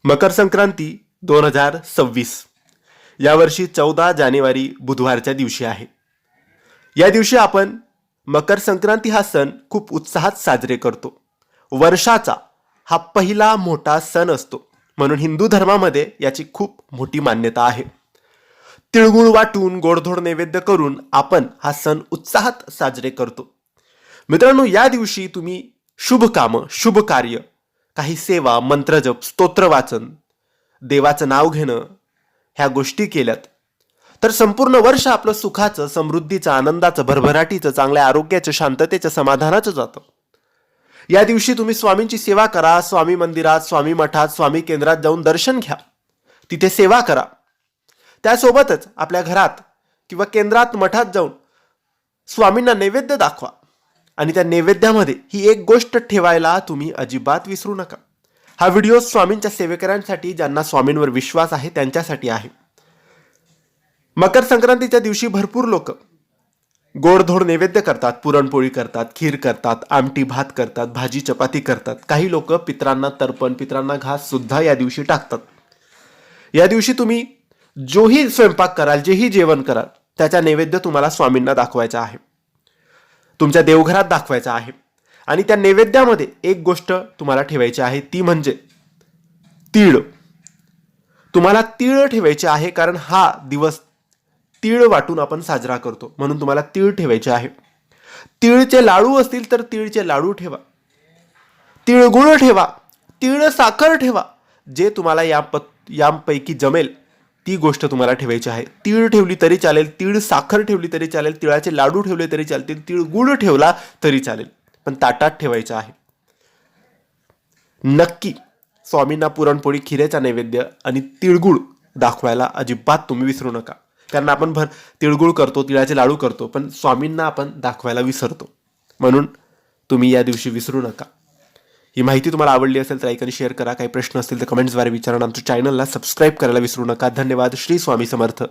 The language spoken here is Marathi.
मकर संक्रांती 2026 यावर्षी 14 जानेवारी बुधवारच्या दिवशी आहे. या दिवशी आपण मकर संक्रांती हा सण खूप उत्साहात साजरे करतो. वर्षाचा हा पहिला मोठा सण असतो, म्हणून हिंदू धर्मामध्ये याची खूप मोठी मान्यता आहे. तिळगुळ वाटून गोडधोड नैवेद्य करून आपण हा सण उत्साहात साजरे करतो. मित्रांनो, या दिवशी तुम्ही शुभ कामं, शुभ कार्य, काही सेवा, मंत्रजप, स्तोत्र वाचन, देवाचं नाव घेणं ह्या गोष्टी केल्यात तर संपूर्ण वर्ष आपलं सुखाचं, समृद्धीचं, आनंदाचं, भरभराटीचं, चांगल्या आरोग्याचं, शांततेचं, समाधानाचं जातं. या दिवशी तुम्ही स्वामींची सेवा करा. स्वामी मंदिरात, स्वामी मठात, स्वामी केंद्रात जाऊन दर्शन घ्या, तिथे सेवा करा. त्यासोबतच आपल्या घरात किंवा केंद्रात, मठात जाऊन स्वामींना नैवेद्य दाखवा आणि त्या नैवेद्यामध्ये ही एक गोष्ट ठेवायला तुम्ही अजिबात विसरू नका. हा व्हिडिओ स्वामींच्या सेवेकरांसाठी, ज्यांना स्वामींवर विश्वास आहे त्यांच्यासाठी आहे. मकर संक्रांतीच्या दिवशी भरपूर लोक गोडधोड नैवेद्य करतात. पुरणपोळी करतात, खीर करतात, आमटी भात करतात, भाजी चपाती करतात. काही लोक पितरांना तर्पण, पितरांना घास सुद्धा या दिवशी टाकतात. या दिवशी तुम्ही जोही स्वयंपाक कराल, जेही जेवण कराल, त्याचा नैवेद्य तुम्हाला स्वामींना दाखवायचा आहे, तुमच्या देवघरात दाखवायचा आहे. आणि त्या नैवेद्यामध्ये एक गोष्ट तुम्हाला ठेवायची आहे, ती म्हणजे तीळ. तुम्हाला तीळ ठेवायचे आहे, कारण हा दिवस तीळ वाटून आपण साजरा करतो, म्हणून तुम्हाला तीळ ठेवायचे आहे. तीळचे लाडू असतील तर तीळचे लाडू ठेवा, तिळगुळ ठेवा, तीळ साखर ठेवा. जे तुम्हाला यापैकी जमेल ती गोष्ट तुम्हाला ठेवायची आहे. तीळ ठेवली तरी चालेल, तीळ साखर ठेवली तरी चालेल, तिळाचे लाडू ठेवले तरी चालतील, तिळगुळ ठेवला तरी चालेल, पण ताटात ठेवायचं आहे. नक्की स्वामींना पुरणपोळी, खिरेचा नैवेद्य आणि तिळगुळ दाखवायला अजिबात तुम्ही विसरू नका. कारण आपण तिळगुळ करतो, तिळाचे लाडू करतो, पण स्वामींना आपण दाखवायला विसरतो. म्हणून तुम्ही या दिवशी विसरू नका. ही माहिती तुम्हाला आवडली असेल तर लाईक आणि शेअर करा. काही प्रश्न असतील तर कमेंट्सद्वारे विचारा. आमच्या चॅनलला सबस्क्राईब करायला विसरू नका. धन्यवाद. श्री स्वामी समर्थ.